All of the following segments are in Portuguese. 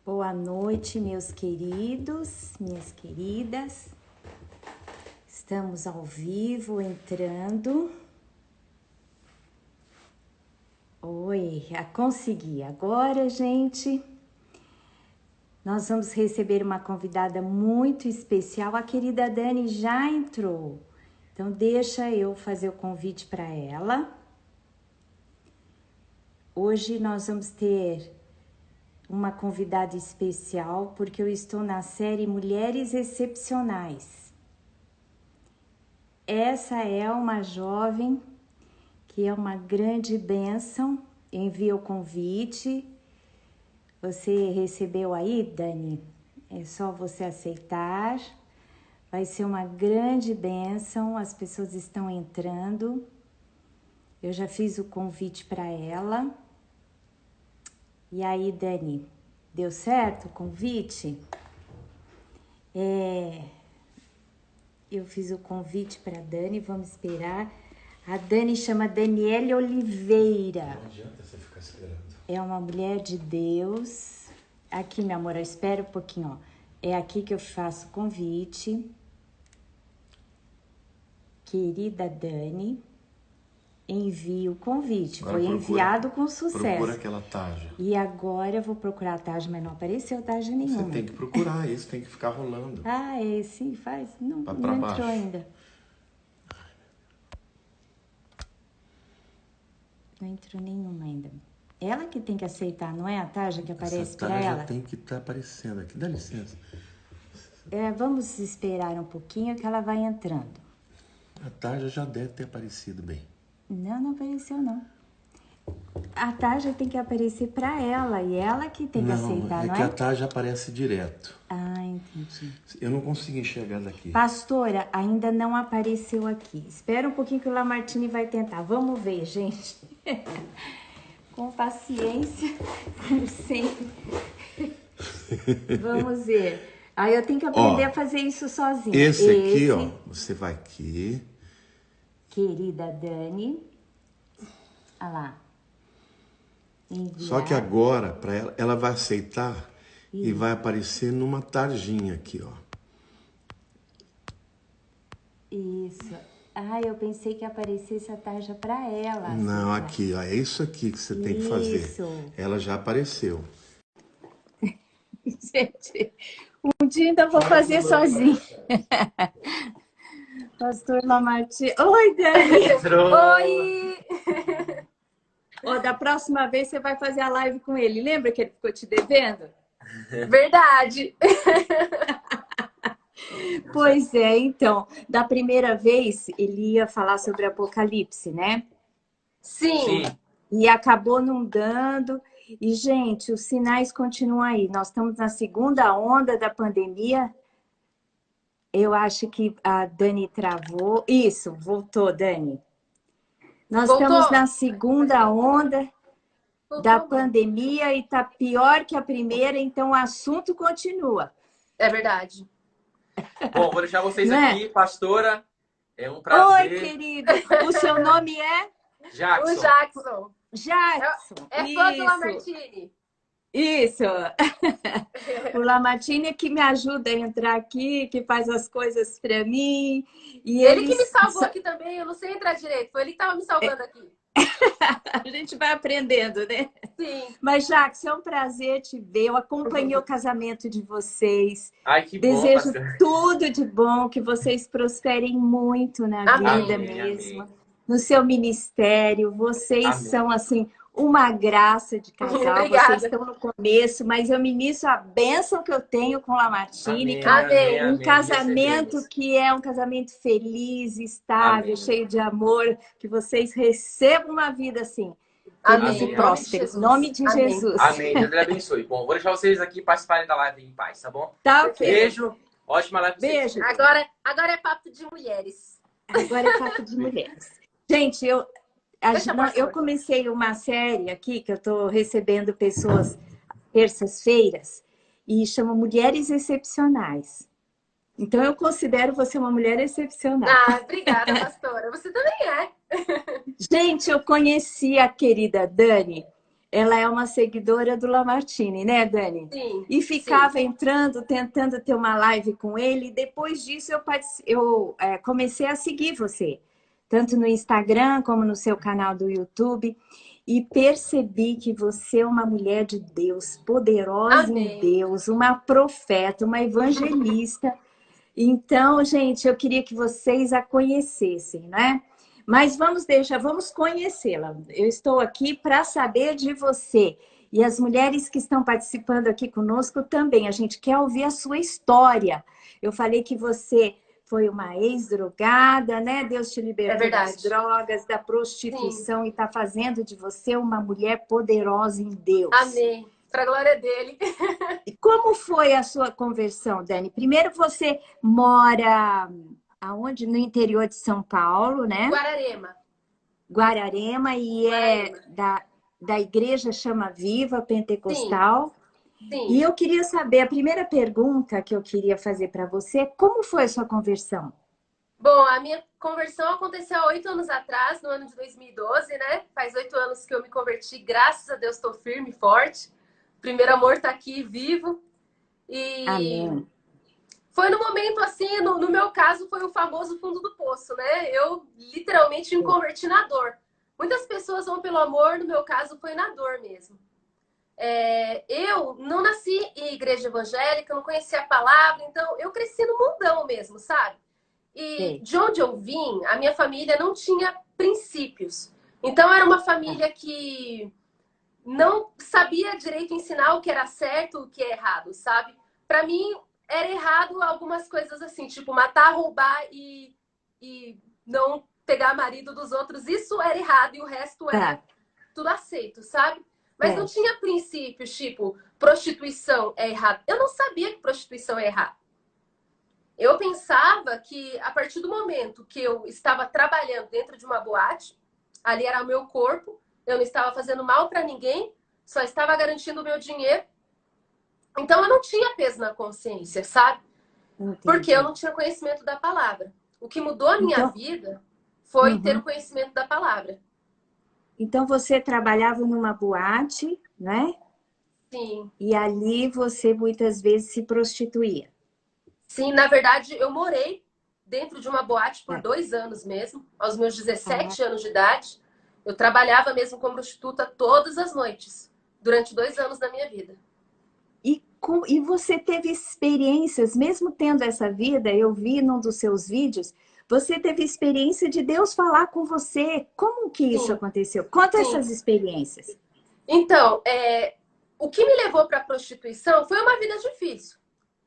Boa noite, meus queridos, minhas queridas. Estamos ao vivo, entrando. Oi, consegui. Agora, gente, nós vamos receber uma convidada muito especial. A querida Dani já entrou. Então, deixa eu fazer o convite para ela. Hoje nós vamos ter uma convidada especial, porque eu estou na série Mulheres Excepcionais. Essa é uma jovem que é uma grande bênção. Envio o convite. Você recebeu aí, Dani? É só você aceitar. Vai ser uma grande bênção. As pessoas estão entrando. Eu já fiz o convite para ela. E aí, Dani, deu certo o convite? Eu fiz o convite para a Dani, vamos esperar. A Dani chama Daniele Oliveira. Não adianta você ficar esperando. É uma mulher de Deus. Aqui, meu amor, espera um pouquinho, ó. É aqui que eu faço o convite. Querida Dani, envio o convite. Agora foi enviado com sucesso. Procura aquela Taja. E agora eu vou procurar a Taja, mas não apareceu Taja nenhuma. Você tem que procurar isso, tem que ficar rolando. Ah, é, sim, faz. Não, Vai não pra entrou baixo. ainda. Não entrou nenhuma ainda. Ela que tem que aceitar, não é a Taja que aparece para Taja ela? tem que estar aparecendo aqui. Dá licença. Vamos esperar um pouquinho que ela vai entrando. A Taja já deve ter aparecido bem. Não apareceu, não. A Taja tem que aparecer para ela e ela que tem que aceitar, não é? É que a Taja aparece direto. Ah, entendi. Eu não consigo enxergar daqui. Pastora, ainda não apareceu aqui. Espera um pouquinho que o Lamartine vai tentar. Vamos ver, gente. Com paciência, como sempre. Vamos ver. Aí eu tenho que aprender a fazer isso sozinha. Esse aqui, ó. Você vai aqui. Querida Dani. Olha lá. Enviar. Só que agora, para ela vai aceitar e vai aparecer numa tarjinha aqui, ó. Isso. Ah, eu pensei que aparecesse a tarja para ela. Não, assim, aqui, ó. É isso aqui que você tem que fazer. Isso. Ela já apareceu. Gente, um dia ainda vou fazer sozinha. Pastor Lamartine. Oi, Dani. Oi. Ó, da próxima vez você vai fazer a live com ele. Lembra que ele ficou te devendo? Verdade. Pois é, então, da primeira vez ele ia falar sobre Apocalipse, né? Sim. E acabou não dando. E, gente, os sinais continuam aí. Nós estamos na segunda onda da pandemia. Eu acho que a Dani travou. Isso, voltou, Dani. Nós estamos na segunda onda da pandemia e está pior que a primeira, então o assunto continua. É verdade. Bom, vou deixar vocês aqui, pastora. É um prazer. Oi, querido. O seu nome é? Jackson. O Jackson. Jackson. É fã do Lamartine. Isso. O Lamartine é que me ajuda a entrar aqui, que faz as coisas para mim. E ele que me salvou aqui também, eu não sei entrar direito. Foi ele que estava me salvando aqui. A gente vai aprendendo, né? Sim. Mas, Jackson, é um prazer te ver. Eu acompanhei o casamento de vocês. Ai, que bom, Desejo pastor. tudo de bom, que vocês prosperem muito na vida mesmo. Amém. No seu ministério. Vocês são, assim, uma graça de casal. Obrigada. Vocês estão no começo, mas eu ministro a bênção que eu tenho com o Lamartine. Um casamento que é um casamento feliz, estável, cheio de amor. Que vocês recebam uma vida assim. Feliz e próspera. Em nome de Jesus. Amém. Deus lhe abençoe. Bom, vou deixar vocês aqui participarem da live em paz, tá bom? Tá, ok. Beijo. Ótima live pra vocês. Beijo. Agora é papo de mulheres. Agora é papo de mulheres. Gente, eu comecei uma série aqui que eu estou recebendo pessoas terças-feiras e chama Mulheres Excepcionais. Então eu considero você uma mulher excepcional. Ah, obrigada, pastora. Você também é. Gente, eu conheci a querida Dani ela é uma seguidora do Lamartine, né, Dani? Sim, E sim. ficava entrando, tentando ter uma live com ele. Depois disso, eu comecei a seguir você, tanto no Instagram como no seu canal do YouTube. E percebi que você é uma mulher de Deus, poderosa em Amém. Deus, uma profeta, uma evangelista. Então, gente, eu queria que vocês a conhecessem, né? Mas vamos conhecê-la. Eu estou aqui para saber de você. E as mulheres que estão participando aqui conosco também. A gente quer ouvir a sua história. Eu falei que você foi uma ex-drogada, né? Deus te É libertou das verdade. drogas, da Sim. prostituição e está fazendo de você uma mulher poderosa em Deus. Amém. Para glória dele. E como foi a sua conversão, Dani? Primeiro você mora aonde? No interior de São Paulo, né? Guararema. Guararema, e é Guararema. da igreja Chama Viva Sim, Pentecostal. E sim. eu queria saber, a primeira pergunta que eu queria fazer para você, é como foi a sua conversão? Bom, a minha conversão aconteceu há 8 anos atrás, no ano de 2012, né? Faz 8 anos que eu me converti, graças a Deus estou firme e forte. O primeiro amor está aqui, vivo. E Amém. foi no momento assim, no meu caso, foi o famoso fundo do poço, né? Eu literalmente me converti na dor. Muitas pessoas vão pelo amor, no meu caso foi na dor mesmo. Eu não nasci em igreja evangélica, eu não conhecia a palavra, então eu cresci no mundão mesmo, sabe? E Sei. de onde eu vim, a minha família não tinha princípios. Então era uma Tá. família que não sabia direito ensinar o que era certo, o que é errado, sabe? Para mim era errado algumas coisas assim, tipo matar, roubar e não pegar marido dos outros. Isso era errado e o resto era Tá. tudo aceito, sabe? Mas não Certo. tinha princípios, tipo, prostituição é errado. Eu não sabia que prostituição é errado. Eu pensava que a partir do momento que eu estava trabalhando dentro de uma boate, ali era o meu corpo, eu não estava fazendo mal para ninguém, só estava garantindo o meu dinheiro. Então eu não tinha peso na consciência, sabe? Porque eu Entendi. não tinha conhecimento da palavra. O que mudou a minha Então, vida foi ter o uhum. conhecimento da palavra. Então você trabalhava numa boate, né? Sim. E ali você muitas vezes se prostituía. Sim, na verdade, eu morei dentro de uma boate por É. 2 anos mesmo, aos meus Ah, 17 anos de idade. Eu trabalhava mesmo como prostituta todas as noites, durante 2 anos da minha vida. e você teve experiências, mesmo tendo essa vida, eu vi num dos seus vídeos, você teve experiência de Deus falar com você. Como que isso Sim, aconteceu? Conta sim. essas experiências. Então, o que me levou para a prostituição foi uma vida difícil.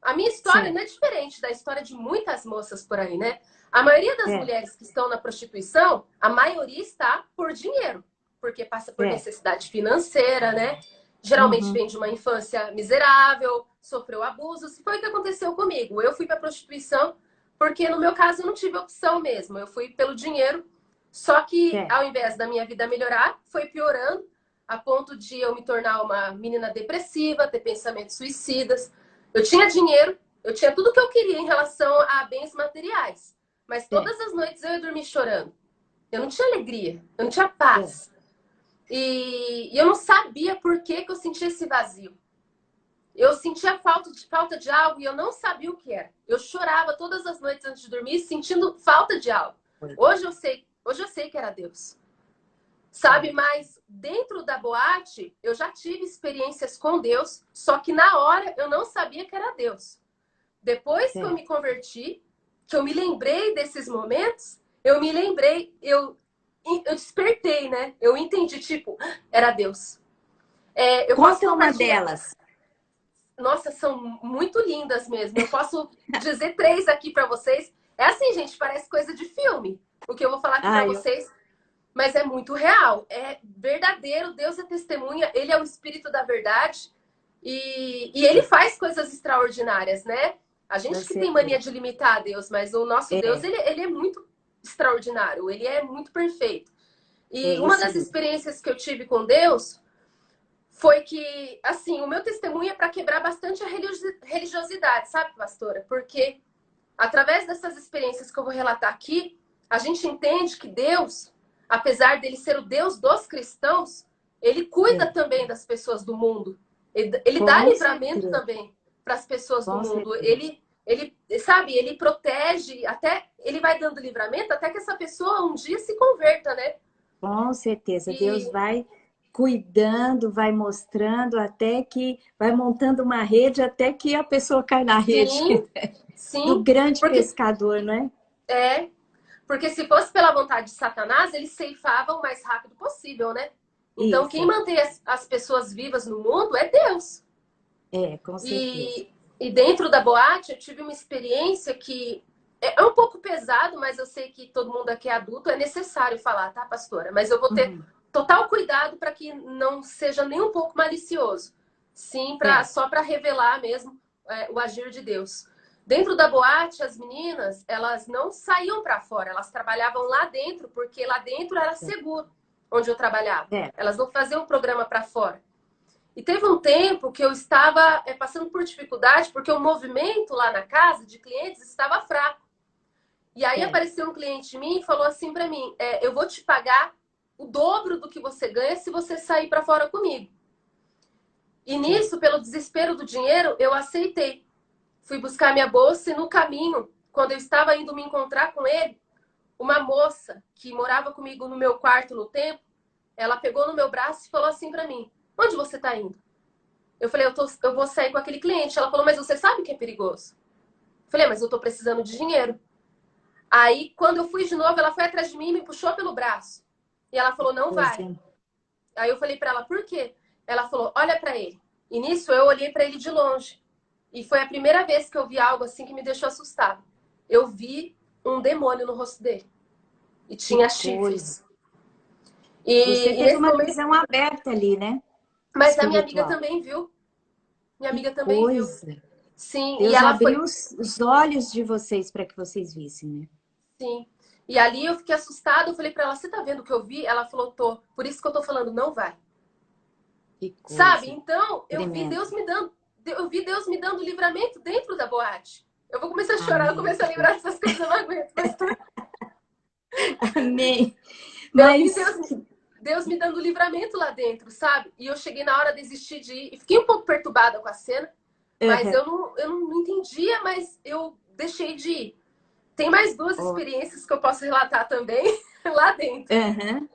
A minha história não é Certo. diferente da história de muitas moças por aí, né? A maioria das É, mulheres que estão na prostituição, a maioria está por dinheiro, porque passa por é. necessidade financeira, né? Geralmente Uhum. vem de uma infância miserável, sofreu abusos. Foi o que aconteceu comigo. Eu fui para a prostituição porque, no meu caso, eu não tive opção mesmo. Eu fui pelo dinheiro. Só que, É. ao invés da minha vida melhorar, foi piorando a ponto de eu me tornar uma menina depressiva, ter pensamentos suicidas. Eu tinha dinheiro, eu tinha tudo que eu queria em relação a bens materiais. Mas É. todas as noites eu ia dormir chorando. Eu não tinha alegria, eu não tinha É. paz. E eu não sabia por que eu sentia esse vazio. Eu sentia falta de algo e eu não sabia o que era. Eu chorava todas as noites antes de dormir, sentindo falta de algo. Hoje eu sei que era Deus. Sabe, mas dentro da boate eu já tive experiências com Deus, só que na hora eu não sabia que era Deus. Depois que eu me Certo. converti, que eu me lembrei desses momentos, eu despertei, né? Eu entendi, tipo, era Deus. Eu posso Conta uma compartilhar. delas. Nossa, são muito lindas mesmo. Eu posso dizer 3 aqui para vocês. É assim, gente, parece coisa de filme. O que eu vou falar aqui para Ah, vocês, mas é muito real. É verdadeiro. Deus é testemunha. Ele é o Espírito da verdade. E ele faz coisas extraordinárias, né? A com gente que tem mania certeza. de limitar a Deus, mas o nosso Deus, É, ele é muito extraordinário. Ele é muito perfeito. é E uma isso das mesmo. experiências que eu tive com Deus foi que, assim, o meu testemunho é para quebrar bastante a religiosidade, sabe, pastora? Porque através dessas experiências que eu vou relatar aqui, a gente entende que Deus, apesar dele ser o Deus dos cristãos, Ele cuida É. também das pessoas do mundo. Ele dá Com livramento certeza, também para as pessoas do com mundo. certeza. Sabe, ele protege, até ele vai dando livramento até que essa pessoa um dia se converta, né? Com certeza, Deus E vai cuidando, vai mostrando até que vai montando uma rede até que a pessoa cai na rede sim, do sim, grande porque pescador, não é? é, porque se fosse pela vontade de Satanás, ele ceifava o mais rápido possível, né? Então, quem Isso, mantém as pessoas vivas no mundo é Deus. com certeza. E dentro da boate, eu tive uma experiência que é um pouco pesado, mas eu sei que todo mundo aqui é adulto, é necessário falar, tá, pastora? Mas eu vou ter Uhum. total cuidado para que não seja nem um pouco malicioso. Sim, Certo, só para revelar mesmo o agir de Deus. Dentro da boate, as meninas, elas não saíam para fora, elas trabalhavam lá dentro, porque lá dentro era seguro, onde eu trabalhava. certo, Elas não faziam programa para fora. E teve um tempo que eu estava passando por dificuldade, porque o movimento lá na casa de clientes estava fraco. E aí certo. apareceu um cliente em mim e falou assim para mim: eu vou te pagar o dobro do que você ganha se você sair para fora comigo. E Certo. nisso, pelo desespero do dinheiro, eu aceitei. Fui buscar minha bolsa e no caminho, quando eu estava indo me encontrar com ele, uma moça que morava comigo no meu quarto no tempo, ela pegou no meu braço e falou assim para mim: onde você está indo? Eu falei: eu vou sair com aquele cliente. Ela falou: mas você sabe que é perigoso? Eu falei: mas eu tô precisando de dinheiro. Aí, quando eu fui de novo, ela foi atrás de mim e me puxou pelo braço. E ela falou: não Pois vai. é. Aí eu falei para ela: por quê? Ela falou: olha para ele. E nisso eu olhei para ele de longe. E foi a primeira vez que eu vi algo assim que me deixou assustada. Eu vi um demônio no rosto dele. E Que tinha coisa. chifres. Você E teve nesse uma momento. visão aberta ali, né? Mas a minha amiga Espiritual. também viu. Minha Que amiga também viu. coisa. Sim, e Deus ela abriu foi. os olhos de vocês para que vocês vissem, né? Sim. E ali eu fiquei assustada, eu falei pra ela: você tá vendo o que eu vi? Ela falou: tô. Por isso que eu tô falando: não vai. Que Sabe? coisa Então, tremenda. Eu vi Deus me dando livramento dentro da boate. Eu vou começar a chorar, eu Amém. começo a lembrar dessas coisas, eu não aguento. Mas Amém. eu vi Mas, Deus me dando livramento lá dentro, sabe? E eu cheguei na hora de desistir de ir. E fiquei um pouco perturbada com a cena, mas uhum. eu não entendia, mas eu deixei de ir. Tem mais duas Ó, experiências que eu posso relatar também lá dentro. uhum.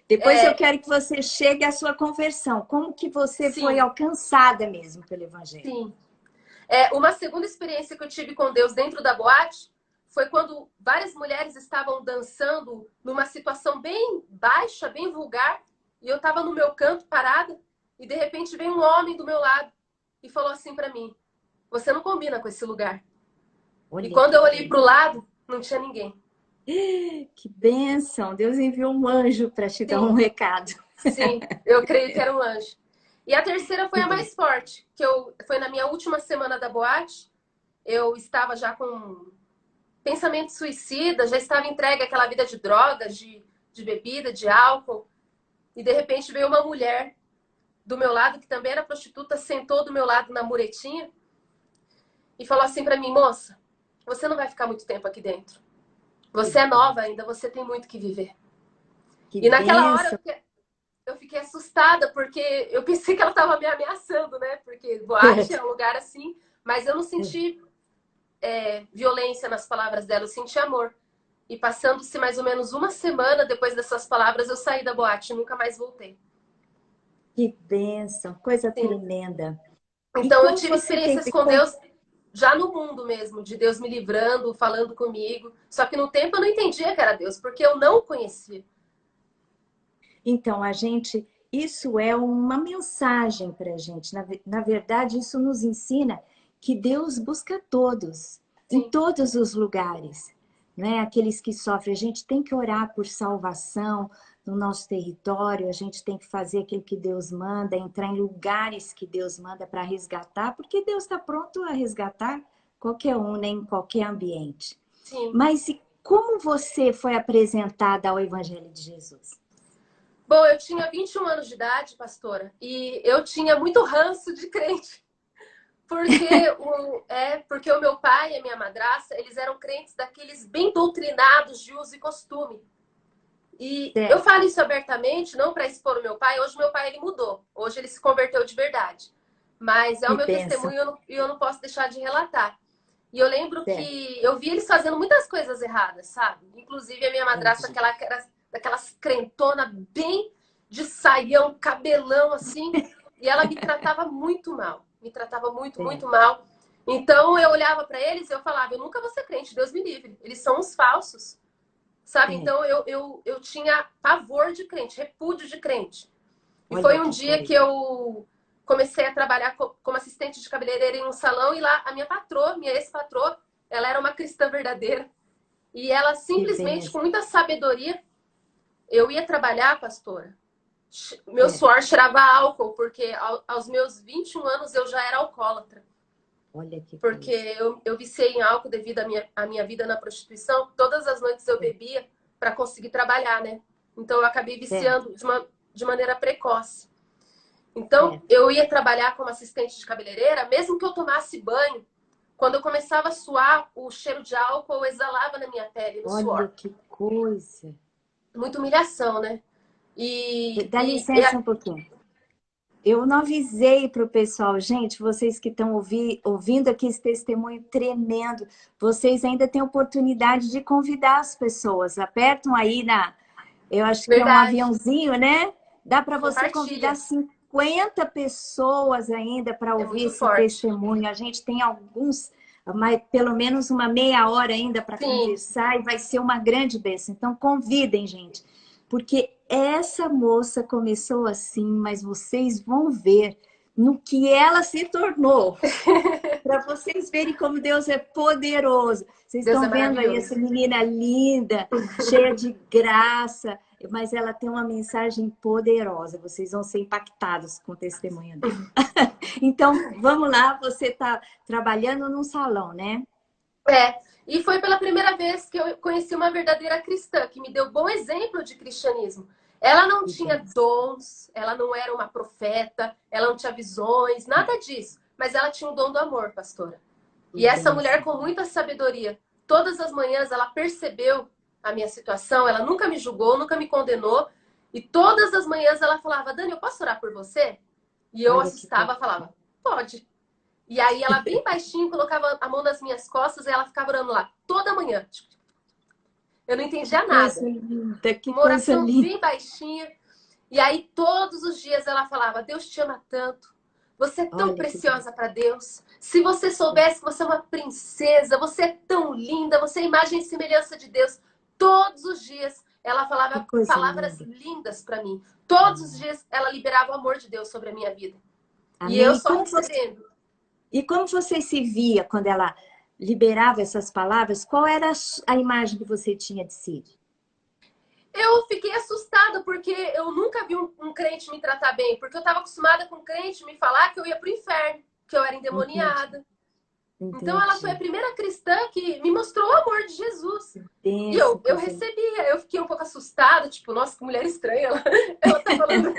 Depois eu É, quero que você chegue à sua conversão. Como que você foi sim, alcançada mesmo pelo Evangelho? sim. Uma segunda experiência que eu tive com Deus dentro da boate foi quando várias mulheres estavam dançando numa situação bem baixa, bem vulgar, e eu estava no meu canto parada, e de repente veio um homem do meu lado e falou assim para mim: você não combina com esse lugar. E Olha quando que eu olhei coisa. para o lado, não tinha ninguém. Que bênção. Deus enviou um anjo para te dar um Sim, recado. sim, eu creio que era um anjo. E a terceira foi Que a bom. mais forte, foi na minha última semana da boate. Eu estava já com pensamento suicida, já estava entregue àquela vida de drogas, de bebida, de álcool. E de repente veio uma mulher do meu lado, que também era prostituta, sentou do meu lado na muretinha e falou assim para mim: moça, você não vai ficar muito tempo aqui dentro. Que Você é nova bênção. ainda, você tem muito que viver. Que E naquela hora bênção. eu fiquei assustada, porque eu pensei que ela estava me ameaçando, né? Porque boate é um lugar assim, mas eu não senti violência nas palavras dela, eu senti amor. E passando-se mais ou menos uma semana depois dessas palavras, eu saí da boate e nunca mais voltei. Que bênção. Coisa Sim. tremenda. E Então eu como tive você experiências teve com Deus já no mundo mesmo, de Deus me livrando, falando comigo. Só que no tempo eu não entendia que era Deus, porque eu não o conhecia. Então, isso é uma mensagem para a gente. Na verdade, isso nos ensina que Deus busca todos, em Sim, todos os lugares, né? Aqueles que sofrem. A gente tem que orar por salvação no nosso território, a gente tem que fazer aquilo que Deus manda, entrar em lugares que Deus manda para resgatar, porque Deus está pronto a resgatar qualquer um, né? Em qualquer ambiente. sim. Mas e como você foi apresentada ao Evangelho de Jesus? Bom, eu tinha 21 anos de idade, pastora, e eu tinha muito ranço de crente. Porque porque o meu pai e a minha madrasta, eles eram crentes daqueles bem doutrinados de uso e costume. E eu certo. falo isso abertamente, não para expor o meu pai. Hoje meu pai ele mudou. Hoje ele se converteu de verdade. Mas é o Que meu bênção. testemunho e eu não posso deixar de relatar. E eu lembro Certo, que eu vi eles fazendo muitas coisas erradas, sabe? Inclusive a minha madrasta, entendi. daquelas crentona bem de saião, cabelão assim. E ela me tratava muito mal. Me tratava muito, muito Certo, mal. Então eu olhava para eles e eu falava, eu nunca vou ser crente, Deus me livre. Eles são uns falsos. Sabe? certo. Então eu tinha pavor de crente, repúdio de crente. E Olha foi um que dia que coisa. eu comecei a trabalhar como assistente de cabeleireira em um salão e lá a minha patroa, minha ex-patroa, ela era uma cristã verdadeira. E ela Que simplesmente, com bênção. muita sabedoria, eu ia trabalhar, pastora. Meu Certo. suor cheirava álcool, porque aos meus 21 anos eu já era alcoólatra. Olha que Porque coisa. eu viciei em álcool devido à minha vida na prostituição. Todas as noites eu Certo, bebia para conseguir trabalhar, né? Então eu acabei certo, viciando de maneira precoce. Então certo. eu ia trabalhar como assistente de cabeleireira, mesmo que eu tomasse banho, quando eu começava a suar, o cheiro de álcool exalava na minha pele, no Olha suor. que coisa. Muita humilhação, né? Dá licença um pouquinho. Eu não avisei para o pessoal, gente, vocês que estão ouvindo aqui esse testemunho tremendo, vocês ainda têm oportunidade de convidar as pessoas. Apertam aí eu acho que é um Verdade. aviãozinho, né? Dá para você convidar Compartilha. 50 pessoas ainda para É ouvir muito esse forte. testemunho. A gente tem alguns, mas pelo menos uma meia hora ainda para Sim. conversar e vai ser uma grande bênção. Então, convidem, gente, porque essa moça começou assim, mas vocês vão ver no que ela se tornou. Para vocês verem como Deus é poderoso. Vocês Deus é estão vendo aí maravilhoso. essa menina linda, cheia de graça, mas ela tem uma mensagem poderosa. Vocês vão ser impactados com o testemunho dela. Então, vamos lá, você está trabalhando num salão, né? É, e foi pela primeira vez que eu conheci uma verdadeira cristã, que me deu bom exemplo de cristianismo. Ela não Que tinha bênção. dons, ela não era uma profeta, ela não tinha visões, nada disso. Mas ela tinha o dom do amor, pastora. Que E essa mulher, bênção. com muita sabedoria, todas as manhãs ela percebeu a minha situação, ela nunca me julgou, nunca me condenou. E todas as manhãs ela falava, Dani, eu posso orar por você? E eu Olha que coisa. assustava, falava, pode. E aí ela bem baixinho colocava a mão nas minhas costas e ela ficava orando lá toda manhã. Eu não Que entendia coisa nada. linda, que Uma coisa oração linda. bem baixinha. E aí todos os dias ela falava: Deus te ama tanto. Você é tão Olha que preciosa para Deus. Se você soubesse que você é uma princesa, você é tão linda, você é imagem e semelhança de Deus. Todos os dias ela que falava coisa palavras linda. lindas para mim. Todos os dias ela liberava o amor de Deus sobre a minha vida. E eu Amém. só recebendo. E como você se via quando ela liberava essas palavras? Qual era a imagem que você tinha de si? Eu fiquei assustada porque eu nunca vi um crente me tratar bem, porque eu estava acostumada com um crente me falar que eu ia para o inferno, que eu era Entendi, endemoniada. Então ela foi a entendi. primeira cristã que me mostrou o amor de Jesus. E Pensa, eu coisa. recebia, eu fiquei um pouco assustada, tipo, nossa, que mulher estranha, ela tá falando.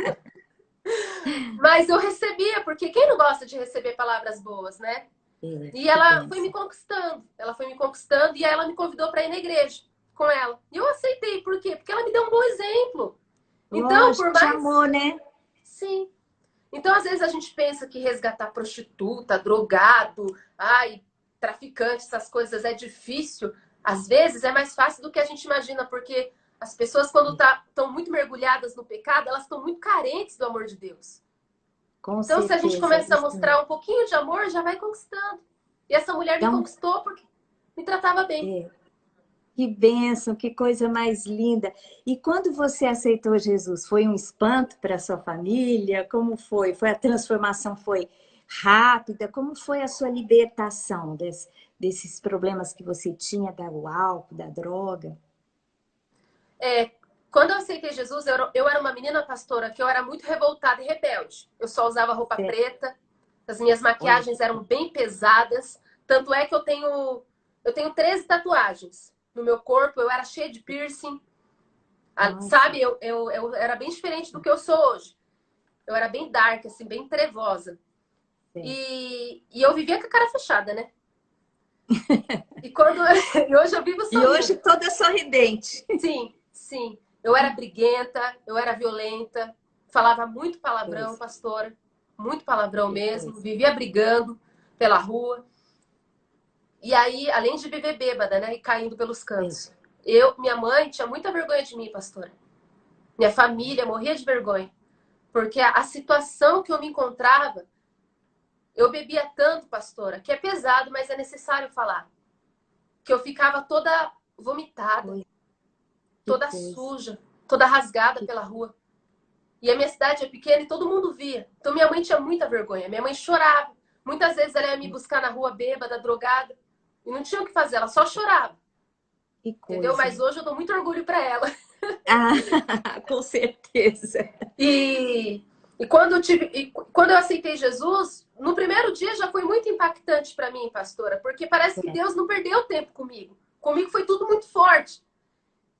Mas eu recebia, porque quem não gosta de receber palavras boas, né? E Que ela foi me benção. conquistando, e aí ela me convidou para ir na igreja com ela. E eu aceitei, por quê? Porque ela me deu um bom exemplo. Então, Lógico, por te mais. amou, né? Sim. Então, às vezes, a gente pensa que resgatar prostituta, drogado, ai, traficante, essas coisas é difícil. Às vezes é mais fácil do que a gente imagina, porque as pessoas, quando estão muito mergulhadas no pecado, elas estão muito carentes do amor de Deus. Com Então, se a gente certeza, começa a isso mesmo. mostrar um pouquinho de amor, já vai conquistando. E essa mulher me Então, conquistou porque me tratava bem. que bênção, que coisa mais linda. E quando você aceitou Jesus, foi um espanto para a sua família? Como foi? A transformação foi rápida? Como foi a sua libertação desses problemas que você tinha do álcool, da droga? É, quando eu aceitei Jesus, eu era uma menina pastora que eu era muito revoltada e rebelde. Eu só usava roupa É, preta, as minhas olha, maquiagens eram bem pesadas. Tanto é que eu tenho 13 tatuagens no meu corpo, eu era cheia de piercing. nossa, Sabe, eu era bem diferente do que eu sou hoje. Eu era bem dark, assim, bem trevosa. é. E eu vivia com a cara fechada, né? E, quando, e hoje eu vivo E hoje sorrindo. toda sorridente. Sim, sim. Eu era briguenta, eu era violenta, falava muito palavrão, Isso. pastora. Muito palavrão Que mesmo. coisa. Vivia brigando pela rua. E aí, além de viver bêbada, né? E caindo pelos cantos. Minha mãe tinha muita vergonha de mim, pastora. Minha família morria de vergonha. Porque a situação que eu me encontrava, eu bebia tanto, pastora, que é pesado, mas é necessário falar. Que eu ficava toda vomitada, Que toda coisa. suja, toda rasgada pela rua. E a minha cidade é pequena e todo mundo via. Então minha mãe tinha muita vergonha. Minha mãe chorava. Muitas vezes ela ia me buscar na rua bêbada, drogada. E não tinha o que fazer, ela só chorava. Que Entendeu? coisa. Mas hoje eu dou muito orgulho para ela. Ah, com certeza. E quando eu aceitei Jesus, no primeiro dia já foi muito impactante para mim, pastora, porque parece que Deus não perdeu tempo comigo. Comigo foi tudo muito forte.